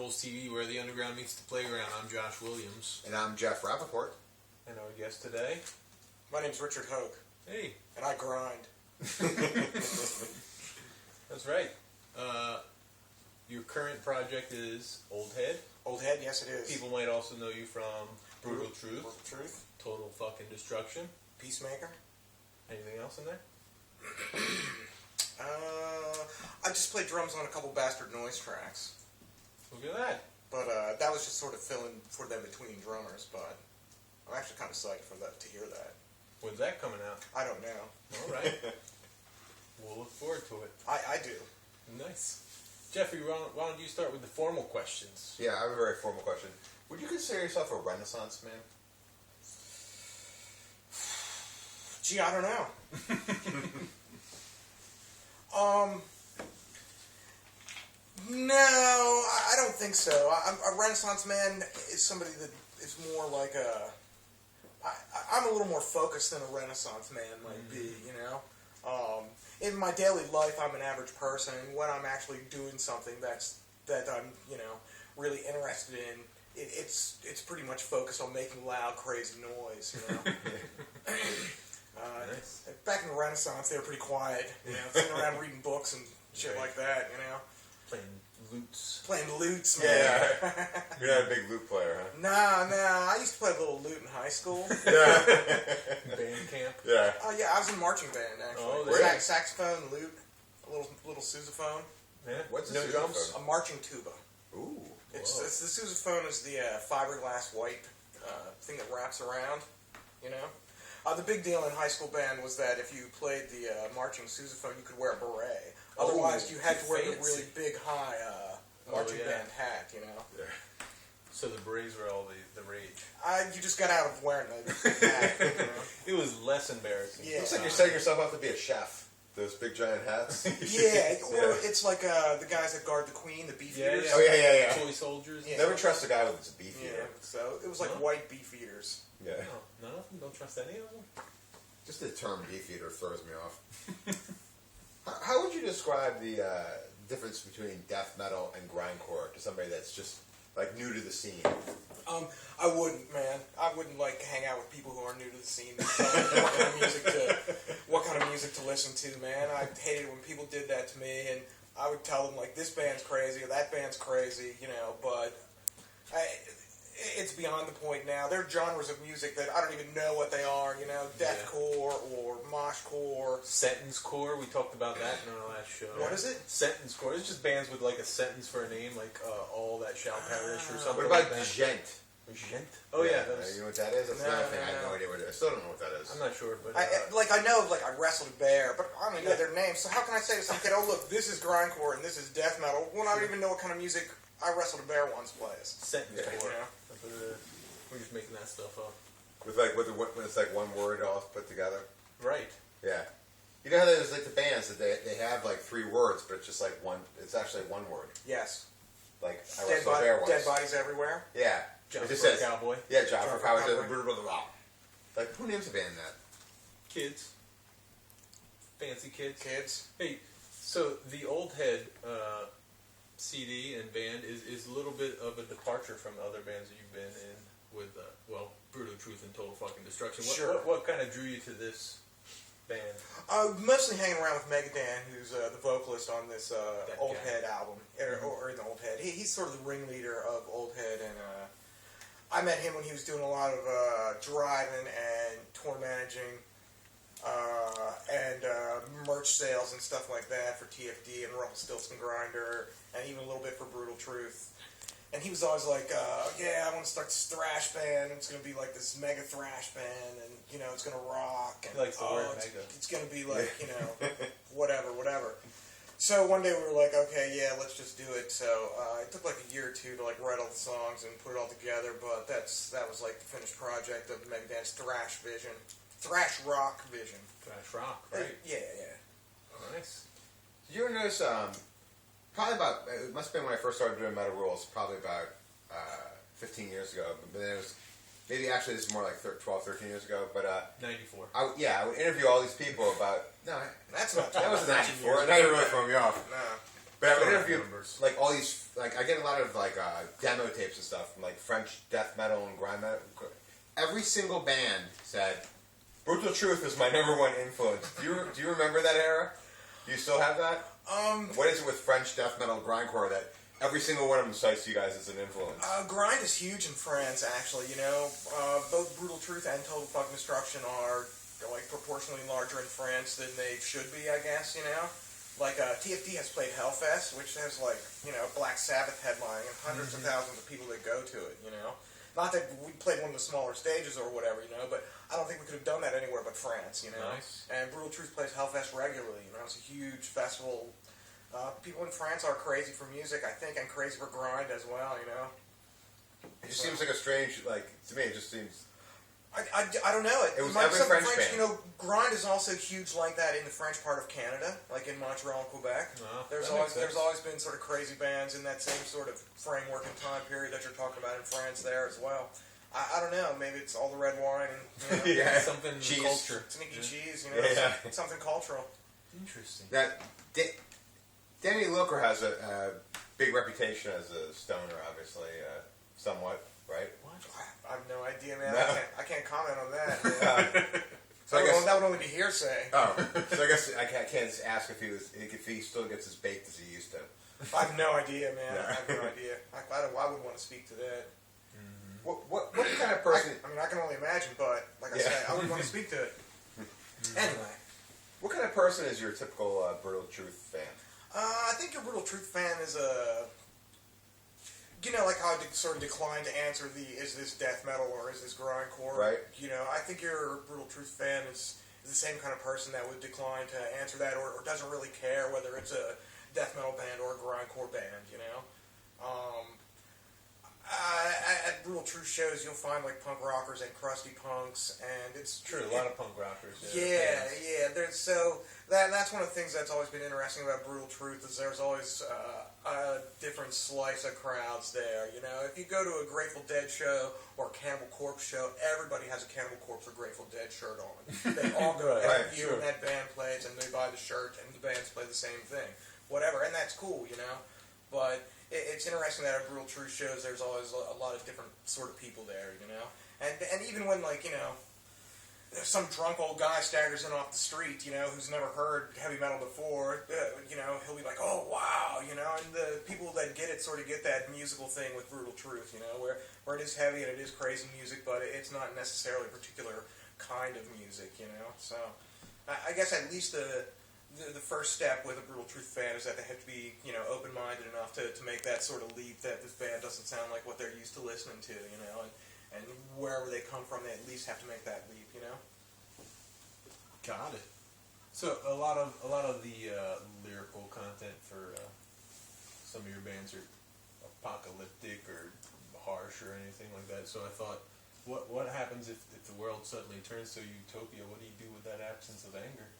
Marvel's TV, where the underground meets the playground. I'm Josh Williams. And I'm Jeff Rappaport. And our guest today... My name's Richard Hoak. Hey. And I grind. That's right. Your current project is Old Head. Old Head, yes it is. People might also know you from Brutal Truth. Brutal Truth. Total fucking Destruction. Peacemaker. Anything else in there? I just played drums on a couple Bastard Noise tracks. Look at that. But that was just sort of filling for them between drummers, but I'm actually kind of psyched for that to hear that. When's that coming out? I don't know. All right. We'll look forward to it. I do. Nice. Jeffrey, why don't you start with the formal questions? Yeah, I have a very formal question. Would you consider yourself a Renaissance man? Gee, I don't know. No, I don't think so. A Renaissance man is somebody that is more like a... I'm a little more focused than a Renaissance man might be, you know? In my daily life, I'm an average person, and when I'm actually doing something that I'm, you know, really interested in, it's pretty much focused on making loud, crazy noise, you know? Nice. Back in the Renaissance, they were pretty quiet, you know, sitting around reading books and shit like that, you know? Playing lutes, man. Yeah. You're not a big lute player, huh? Nah. I used to play a little lute in high school. Yeah. Band camp? Yeah. Oh, yeah, I was in marching band, actually. Oh, really? Saxophone, lute, a little sousaphone. Yeah. What's a no sousaphone? drums? A marching tuba. Ooh. It's the sousaphone is the fiberglass white thing that wraps around, you know? The big deal in high school band was that if you played the marching sousaphone, you could wear a beret. Otherwise, you had to wear the really big, high marching band hat, you know? Yeah. So the berets were all the rage. You just got out of wearing the hat, you know? It was less embarrassing. Yeah. Looks like you're setting yourself up to be a chef. Those big giant hats. Yeah, or it's like the guys that guard the queen, the beef eaters. Oh, yeah. Toy soldiers. Yeah. Never trust a guy with a beef eater. Yeah, so it was like white beef eaters. Yeah. Oh, none of them? Don't trust any of them? Just the term beef eater throws me off. How would you describe the difference between death metal and grindcore to somebody that's just like new to the scene? I wouldn't, man. I wouldn't like hang out with people who are new to the scene. And tell me what kind of music to listen to, man. I hated when people did that to me, and I would tell them like this band's crazy or that band's crazy, you know. But it's beyond the point now. There are genres of music that I don't even know what they are, you know, deathcore or moshcore. Sentence-core, we talked about that in our last show. What is it? Sentence-core. It's just bands with like a sentence for a name, like All That Shall Perish or something What about like that. Gent? Gent? Oh yeah. You know what that is? That's another thing. I have no idea what it is. I still don't know what that is. I'm not sure, but... I know, like, I wrestled a bear, but I don't even know their names. So how can I say to some kid, oh, look, this is grindcore and this is death metal, when I don't even know what kind of music I wrestled a bear once plays? Sentence-core. Yeah. We're just making that stuff up. With like when it's like one word all put together. Right. Yeah. You know how there's like the bands that they have like 3 words, but it's just like one. It's actually one word. Yes. Like I wrestled a bear once. Dead bodies everywhere. Yeah. Job It just for a says cowboy. Yeah, job for a cowboy. Cowboy. Like who names a band that? Kids. Fancy kids. Kids. Hey, so the Old Head CD and band is a little bit of a departure from the other bands that you've been in with, Brutal Truth and Total Fucking Destruction. What kind of drew you to this band? Mostly hanging around with Megadan, who's the vocalist on this Old Head album, or in the Old Head. He's sort of the ringleader of Old Head, and I met him when he was doing a lot of driving and tour managing and merch sales and stuff like that for TFD and Rumpelstiltskin Grinder, and even a little bit for Brutal Truth. And he was always like, yeah, I want to start this thrash band. It's going to be like this mega thrash band, and, you know, it's going to rock. And, He likes the word mega. It's going to be like, you know, whatever. So one day we were like, okay, yeah, let's just do it. So it took like a year or two to like write all the songs and put it all together, but that was like the finished project of Megadeth's thrash rock vision. Thrash rock, right? Yeah. Nice. Did you ever notice? Probably about, it must have been when I first started doing Metal Rules, probably about 15 years ago. But then it was, maybe actually this is more like 12, 13 years ago. But 94. I would interview all these people about, no, That's not that was 19 94. Now you're really throwing me off. No. But I would interview like all these, like I get a lot of like demo tapes and stuff from like French death metal and grind metal. Every single band said, "Brutal Truth is my #1 influence." Do you remember that era? Do you still have that? What is it with French death metal grindcore that every single one of them cites you guys as an influence? Grind is huge in France, actually. You know, both Brutal Truth and Total Fucking Destruction are like proportionally larger in France than they should be, I guess. You know, like TFD has played Hellfest, which has like Black Sabbath headlining and hundreds of thousands of people that go to it. You know, not that we played one of the smaller stages or whatever. You know, but I don't think we could have done that anywhere but France. You know, nice. And Brutal Truth plays Hellfest regularly. You know, it's a huge festival. People in France are crazy for music, I think, and crazy for grind as well, you know? It just seems like a strange, like, to me it just seems... I don't know. It was every French band. You know, grind is also huge like that in the French part of Canada, like in Montreal and Quebec. There's always been sort of crazy bands in that same sort of framework and time period that you're talking about in France there as well. I don't know, maybe it's all the red wine and, something cheese. Culture. Sneaky cheese, it's something cultural. Interesting. Danny Lilker has a big reputation as a stoner, obviously, somewhat, right? What? I have no idea, man. No. I can't comment on that. So that would only be hearsay. Oh, so I guess I can't just ask if he still gets as baked as he used to. I have no idea, man. I have no idea. I wouldn't want to speak to that. What kind of person? I can only imagine, but like I said, I wouldn't want to speak to it. Anyway. What kind of person is your typical Brutal Truth fan? I think your Brutal Truth fan is like how I sort of declined to answer is this death metal or is this grindcore? Right. I think your Brutal Truth fan is the same kind of person that would decline to answer that or doesn't really care whether it's a death metal band or a grindcore band, At Brutal Truth shows, you'll find like punk rockers and crusty punks, and it's true. A lot of punk rockers. Yeah. That's one of the things that's always been interesting about Brutal Truth is there's always a different slice of crowds there. If you go to a Grateful Dead show or a Cannibal Corpse show, everybody has a Cannibal Corpse or Grateful Dead shirt on. They all go to every view and that band plays, and they buy the shirt, and the bands play the same thing, whatever, and that's cool, But it's interesting that at Brutal Truth shows, there's always a lot of different sort of people there, And even when, some drunk old guy staggers in off the street, who's never heard heavy metal before, he'll be like, oh, wow, and the people that get it sort of get that musical thing with Brutal Truth, where it is heavy and it is crazy music, but it's not necessarily a particular kind of music, So I guess at least the first step with a Brutal Truth fan is that they have to be, open-minded enough to make that sort of leap that this band doesn't sound like what they're used to listening to, and wherever they come from, they at least have to make that leap, Got it. So a lot of the lyrical content for some of your bands are apocalyptic or harsh or anything like that. So I thought, what happens if the world suddenly turns to utopia? What do you do with that absence of anger?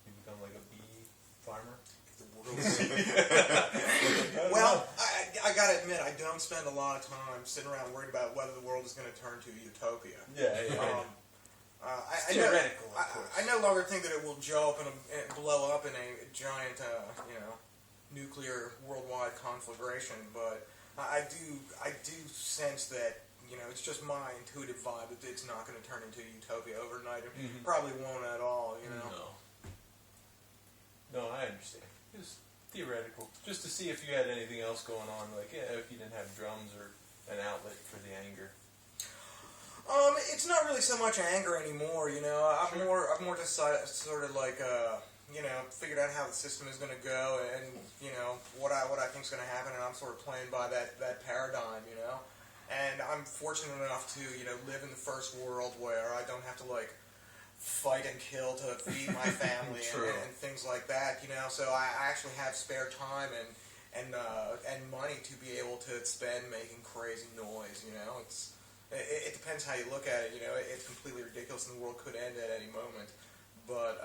You become like a bee farmer? Well, I gotta admit, I don't spend a lot of time sitting around worried about whether the world is going to turn to utopia. Theoretical, of course. I no longer think that it will blow up in a giant, nuclear worldwide conflagration, but I do sense that it's just my intuitive vibe that it's not going to turn into utopia overnight. It probably won't at all. No, I understand. Just theoretical, just to see if you had anything else going on, if you didn't have drums or an outlet for the anger. It's not really so much anger anymore, I've more just sort of figured out how the system is going to go and, what I think is going to happen, and I'm sort of playing by that paradigm, And I'm fortunate enough to, live in the first world where I don't have to, fight and kill to feed my family and things like that, So I actually have spare time and money to be able to spend making crazy noise, It depends how you look at it, It's completely ridiculous and the world could end at any moment. But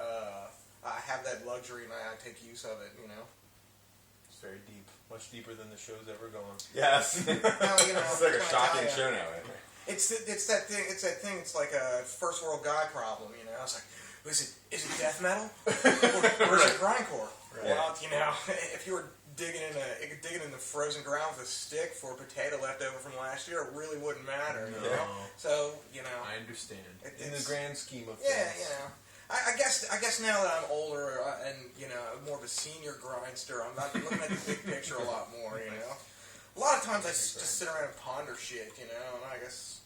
I have that luxury and I take use of it, It's very deep. Much deeper than the show's ever gone. Yes. Well, it's like a shocking show now, isn't it? It's that thing. It's like a first world guy problem, It's like, is it death metal or is it grindcore? Right. Well, you know, if you were digging in the frozen ground with a stick for a potato left over from last year, it really wouldn't matter. No. You know? So, you know. I understand. In the grand scheme of yeah, things. you know. I guess now that I'm older and, you know, more of a senior grindster, I'm looking at the big picture a lot more, you know. A lot of times I just sit around and ponder shit, you know, and I guess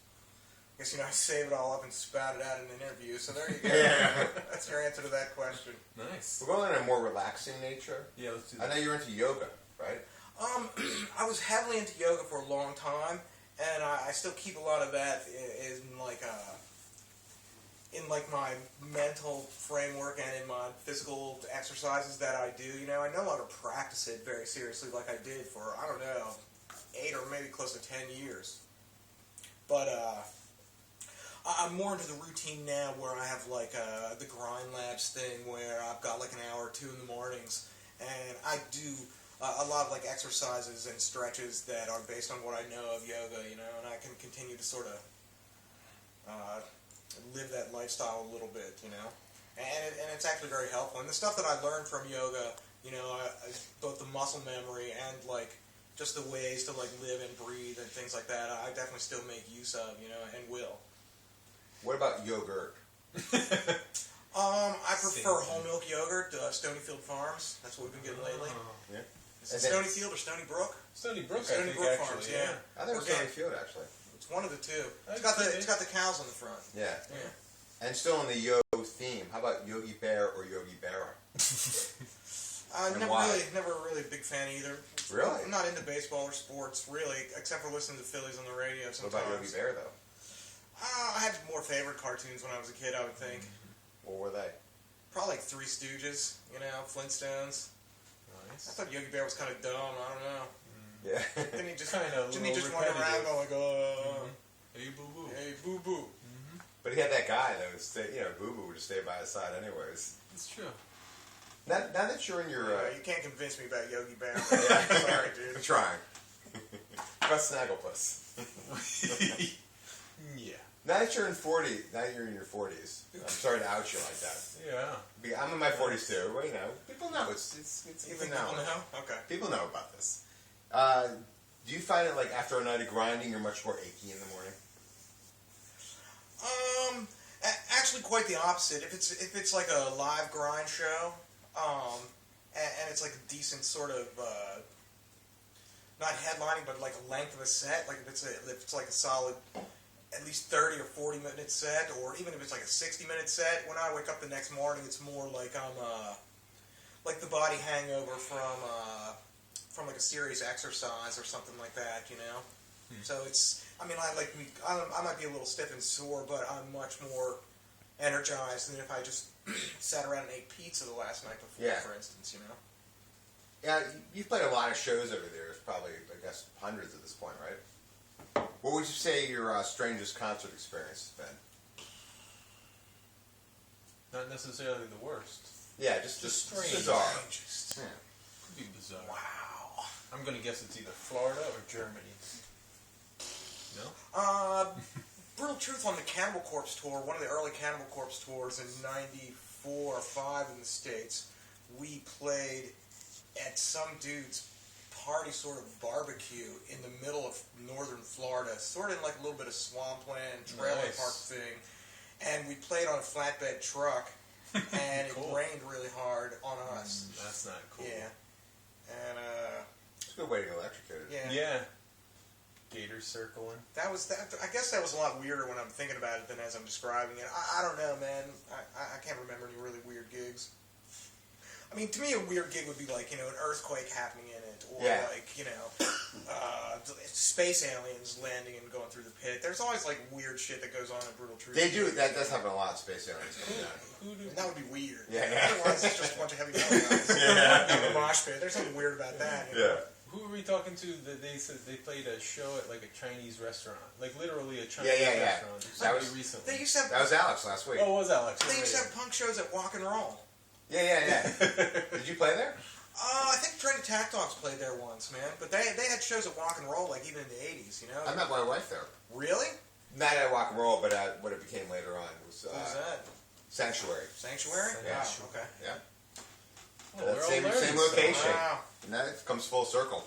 you know, I save it all up and spout it out in an interview, so there you go. Yeah. That's your answer to that question. Nice. We're going in a more relaxing nature. Yeah, let's do I that. know you're into yoga, right? I was heavily into yoga for a long time, and I still keep a lot of that in my mental framework and in my physical exercises that I do. You know, I no longer practice it very seriously like I did for, I don't know, 8 or maybe close to 10 years. But I'm more into the routine now where I have like the Grind Labs thing where I've got like an hour or two in the mornings, and I do a lot of like exercises and stretches that are based on what I know of yoga, you know, and I can continue to sort of live that lifestyle a little bit, you know, and it's actually very helpful. And the stuff that I learned from yoga, you know, both the muscle memory and like just the ways to like live and breathe and things like that, I definitely still make use of, you know, and will. What about yogurt? I prefer whole milk yogurt, Stonyfield Farms. That's what we've been getting lately. Yeah. Is it Stonyfield or Stony Brook? Stony Brook, Stony I think, Brook actually. Farms, yeah. I think it was Stonyfield, actually. It's one of the two. It's got the cows on the front. Yeah. Yeah. And still on the yo theme, how about Yogi Bear or Yogi Berra? Never really a big fan either. Really? I'm not into baseball or sports, really, except for listening to Phillies on the radio sometimes. What about Yogi Bear, though? I had more favorite cartoons when I was a kid, I would think. What were they? Probably like Three Stooges, you know, Flintstones. Nice. I thought Yogi Bear was kind of dumb, I don't know. Yeah. Didn't he just Kinda run around going like, Hey, boo-boo. hey, boo-boo. But he had that guy that would stay, you know, Boo Boo would just stay by his side anyways. It's true. Now that you're in your... You can't convince me about Yogi Bear. Yeah. Sorry, dude. I'm trying. About Snagglepuss. Yeah. Now that you're in your 40s. I'm sorry to out you like that. Yeah. I'm in my 40s too. Well, you know, people know. It's even now. People know? Okay. People know about this. Do you find it like after a night of grinding, you're much more achy in the morning? Actually, quite the opposite. If it's like a live grind show, and it's like a decent sort of not headlining, but like a length of a set. Like if it's like a solid at least 30 or 40 minute set, or even if it's like a 60-minute set. When I wake up the next morning, it's more like I'm like the body hangover from like a serious exercise or something like that, you know. So it's, I mean, I might be a little stiff and sore, but I'm much more energized than if I just sat around and ate pizza the last night before, for instance, you know. Yeah, you've played a lot of shows over there. It's probably, I guess, hundreds at this point, right? What would you say your strangest concert experience has been? Not necessarily the worst. Yeah, just strange. bizarre. Strangest. Yeah. Could be bizarre. Wow. I'm going to guess it's either Florida or Germany. No? Brutal Truth on the Cannibal Corpse tour, one of the early Cannibal Corpse tours in 94 or 5 in the States, we played at some dude's party sort of barbecue in the middle of northern Florida, sort of in like a little bit of swampland, trailer park thing, and we played on a flatbed truck, and Cool. It rained really hard on us. That's not cool. Yeah. And, It's a good way to get electrocuted. Yeah. Gators circling. I guess that was a lot weirder when I'm thinking about it than as I'm describing it. I don't know, man. I can't remember any really weird gigs. I mean, to me, a weird gig would be like, you know, an earthquake happening in it, or like, you know, space aliens landing and going through the pit. There's always like weird shit that goes on in Brutal Truth. They do. That does happen a lot. Space aliens coming down. And that would be weird. Yeah. Otherwise, it's just a bunch of heavy metal guys in the mosh pit. There's something weird about that. You know? Who were we talking to that they said they played a show at like a Chinese restaurant? Like literally a Chinese restaurant. That was recently. They used to have, That was Alex last week. Oh, it was Alex. they used to have punk shows at Walk and Roll. Yeah. Did you play there? I think Trent Attack Dogs played there once, man. But they had shows at Walk and Roll, like even in the 80s, you know? I met my wife there. Really? Not at Rock and Roll, but at what it became later on was What was that? Sanctuary. Sanctuary? Yeah. Wow, okay. Yeah. Oh, that same location. Wow. And that comes full circle.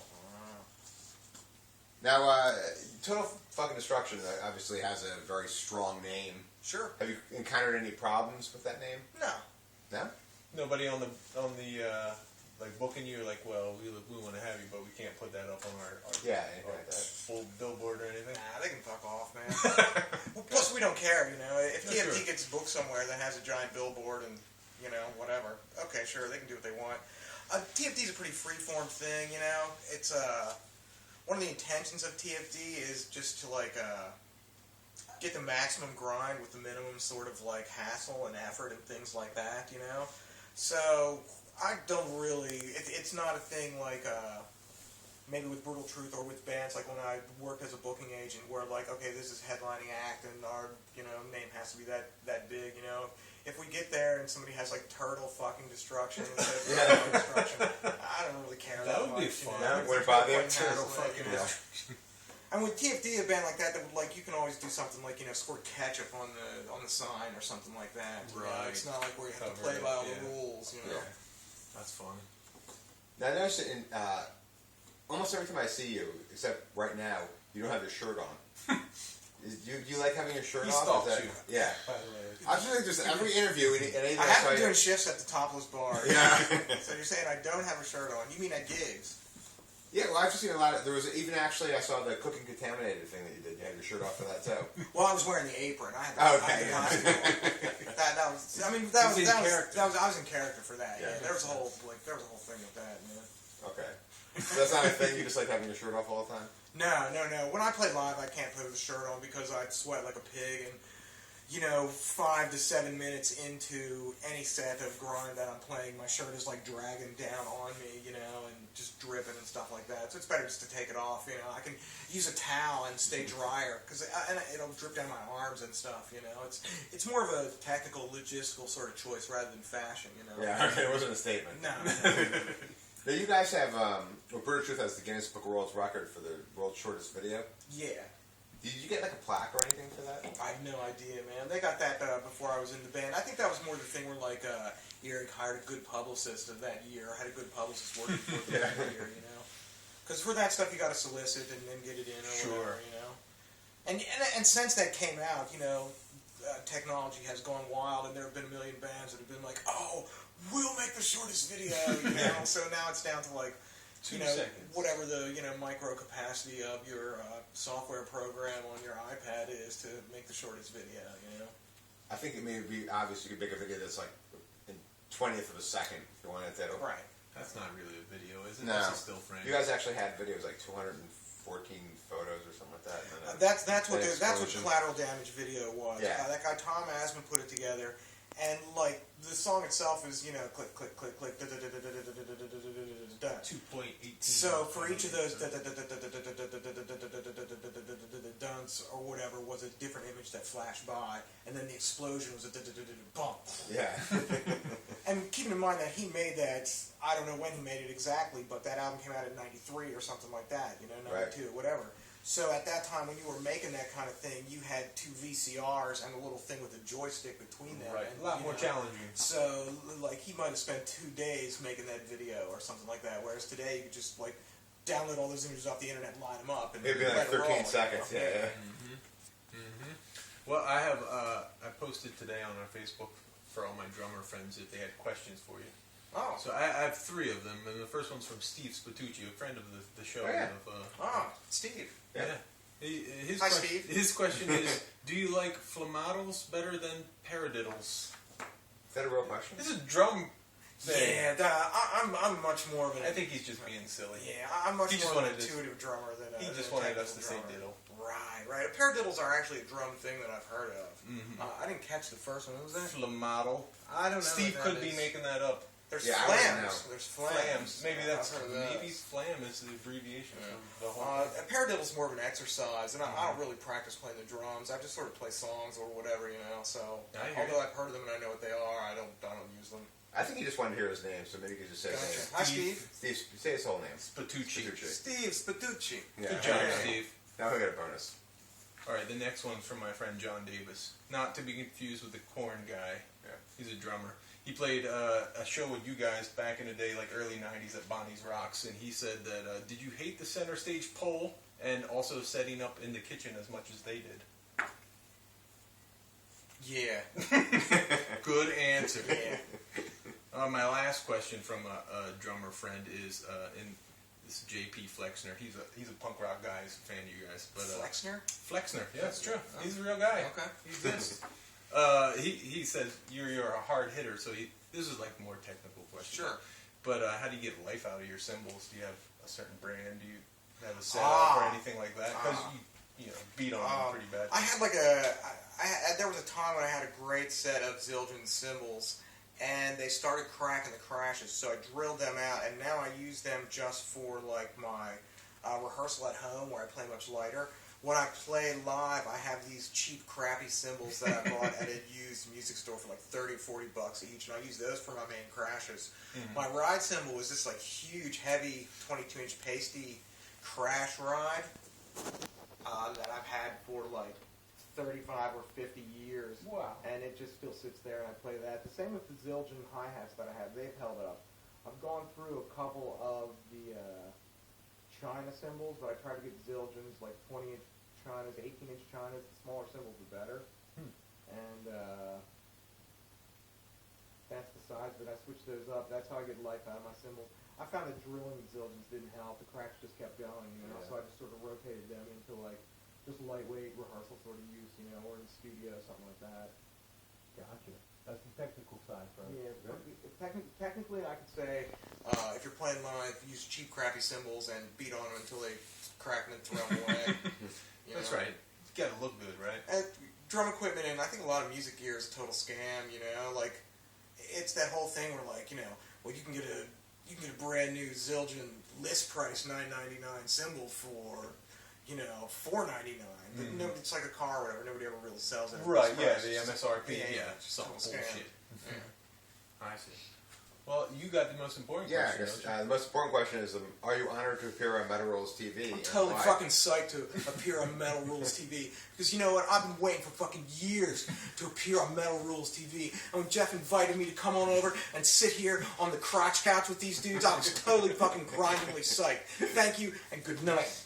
Wow. Now, Total Fucking Destruction obviously has a very strong name. Sure. Have you encountered any problems with that name? No. No? Nobody on the like booking you, like, well, we want to have you, but we can't put that up on our anything like that. Full billboard or anything. Nah, they can fuck off, man. Well, plus, we don't care, you know. If TFT gets booked somewhere that has a giant billboard and, you know, whatever, okay, sure, they can do what they want. TFT is a pretty free-form thing, you know. It's one of the intentions of TFD is just to like get the maximum grind with the minimum sort of like hassle and effort and things like that, you know. So I don't really. It's not a thing like maybe with Brutal Truth or with bands like when I worked as a booking agent, where like, okay, this is headlining act and our name has to be that big, you know. If we get there and somebody has like Turtle Fucking Destruction instead of Destruction, I don't really care that much. That would be fun. That would bother you. Turtle Fucking Destruction. And with TFD, a band like that would like you can always do something like squirt ketchup on the sign or something like that. Right. It's not like where you have to play by all the rules. You know. Yeah. That's funny. Now I noticed that in almost every time I see you, except right now, you don't have your shirt on. Do you like having your shirt off? He stalks you. Yeah. By the way. I feel like just every interview, I have been doing shifts at the Topless Bar. Yeah. So you're saying I don't have a shirt on? You mean at gigs? Yeah, well, I've just seen a lot of. There was even actually, I saw the Cooking Contaminated thing that you did. You had your shirt off for that too. Well, I was wearing the apron. I had the, okay. I had the costume. That was. I mean, that was I was in character for that. Yeah. There was a whole thing with that. Man. Okay. So that's not a thing. You just like having your shirt off all the time. No. When I play live, I can't put a shirt on because I'd sweat like a pig, and 5 to 7 minutes into any set of grind that I'm playing, my shirt is like dragging down on me, and just dripping and stuff like that. So it's better just to take it off. I can use a towel and stay drier because it'll drip down my arms and stuff. It's more of a technical, logistical sort of choice rather than fashion. Yeah, okay, it wasn't a statement. No. Now you guys have, Brutal Truth has the Guinness Book of World Record for the world's shortest video. Yeah. Did you get like a plaque or anything for that? I have no idea, man. They got that before I was in the band. I think that was more the thing where like Eric hired a good publicist of that year, had a good publicist working for him that year, Because for that stuff you got to solicit and then get it in or whatever, And since that came out, technology has gone wild, and there have been a million bands that have been like, oh, we'll make the shortest video, So now it's down to like 2 seconds. Whatever the micro capacity of your software program on your iPad is to make the shortest video. I think it may be obvious you could make a video that's like in 20th of a second if you wanted to. Right. That's not really a video, is it? No. That's a still frame. You guys actually had videos like 214 photos or something like that. That's what Collateral Damage video was. Yeah. That guy Tom Asman put it together. And, like, the song itself is, click, click, click, click, 2.18. So for each of those dunks or whatever was a different image that flashed by, and then the explosion was a bump. Yeah. And keeping in mind that he made that, I don't know when he made it exactly, but that album came out in '93 or something like that, 92, whatever. So at that time, when you were making that kind of thing, you had 2 VCRs and a little thing with a joystick between them. Right, and, a lot more challenging. So, like, he might have spent 2 days making that video or something like that, whereas today you could just, like, download all those images off the internet and line them up. And it'd be like 13 seconds, yeah. Well, I have, I posted today on our Facebook for all my drummer friends if they had questions for you. Oh. So I have 3 of them, and the first one's from Steve Spatucci, a friend of the show. Steve. Yeah. Hi, Steve. His question is, do you like flamaddles better than paradiddles? Is that a real question? This is a drum thing. Yeah, I'm much more of an... I think he's just being silly. Yeah, I'm much more of an intuitive drummer than a... He just wanted us to say diddle. Right. Paradiddles are actually a drum thing that I've heard of. I didn't catch the first one. What was that? Flamaddle. I don't know. Steve could be making that up. There's flams. There's flams. Maybe flam is the abbreviation of the whole thing. Paradiddle's more of an exercise, and I don't really practice playing the drums. I just sort of play songs or whatever, So although I've heard of them and I know what they are, I don't use them. I think he just wanted to hear his name, so maybe he could just say his name. Hi, Steve. Steve, say his whole name. Spatucci. Steve Spatucci. Yeah. Good job, Steve. Now he'll get a bonus. All right, the next one's from my friend John Davis. Not to be confused with the Korn guy. Yeah. He's a drummer. he played a show with you guys back in the day, like early '90s at Bonnie's Rocks, and he said that did you hate the center stage pole and also setting up in the kitchen as much as they did? Yeah. Good answer. Yeah. My last question from a drummer friend is this JP Flexner. He's a punk rock guy. He's a fan of you guys. But, Flexner. Yeah, that's true. He's a real guy. Okay. He exists. He says you're a hard hitter. So this is like more technical question. Sure. But how do you get life out of your cymbals? Do you have a certain brand? Do you have a setup or anything like that? Because you beat on them pretty bad. I had there was a time when I had a great set of Zildjian cymbals, and they started cracking the crashes, so I drilled them out, and now I use them just for like my rehearsal at home, where I play much lighter. When I play live, I have these cheap, crappy cymbals that I bought at a used music store for like $30 or $40 each, and I use those for my main crashes. Mm-hmm. My ride cymbal was this like huge, heavy, 22-inch pasty crash ride that I've had for like 35 or 50 years. Wow. And it just still sits there, and I play that. The same with the Zildjian hi-hats that I have. They've held up. I've gone through a couple of the China cymbals, but I try to get Zildjians, like 20-inch Chinas, 18-inch Chinas. The smaller cymbals the better. And that's the size, but I switched those up. That's how I get life out of my cymbals. I found that drilling the Zildjians didn't help. The cracks just kept going, so I just sort of rotated them into like just lightweight rehearsal sort of use, or in the studio, something like that. Gotcha. That's the technical side for it. Yeah, technically I could say if you're playing live, use cheap, crappy cymbals and beat on them until they crack and then throw them away. That's right. It's got to look good, right? Drum equipment, and I think a lot of music gear is a total scam. Like it's that whole thing where like well you can get a brand new Zildjian list price $9.99 cymbal for $4.99. No, it's like a car or whatever. Nobody ever really sells it. Right, yeah, the MSRP. Yeah, some bullshit. Yeah. I see. Well, you got the most important question. The most important question is, are you honored to appear on Metal Rules TV? I'm totally fucking psyched to appear on Metal Rules TV. Because you know what? I've been waiting for fucking years to appear on Metal Rules TV. And when Jeff invited me to come on over and sit here on the crotch couch with these dudes, I was totally fucking grindingly psyched. Thank you, and good night.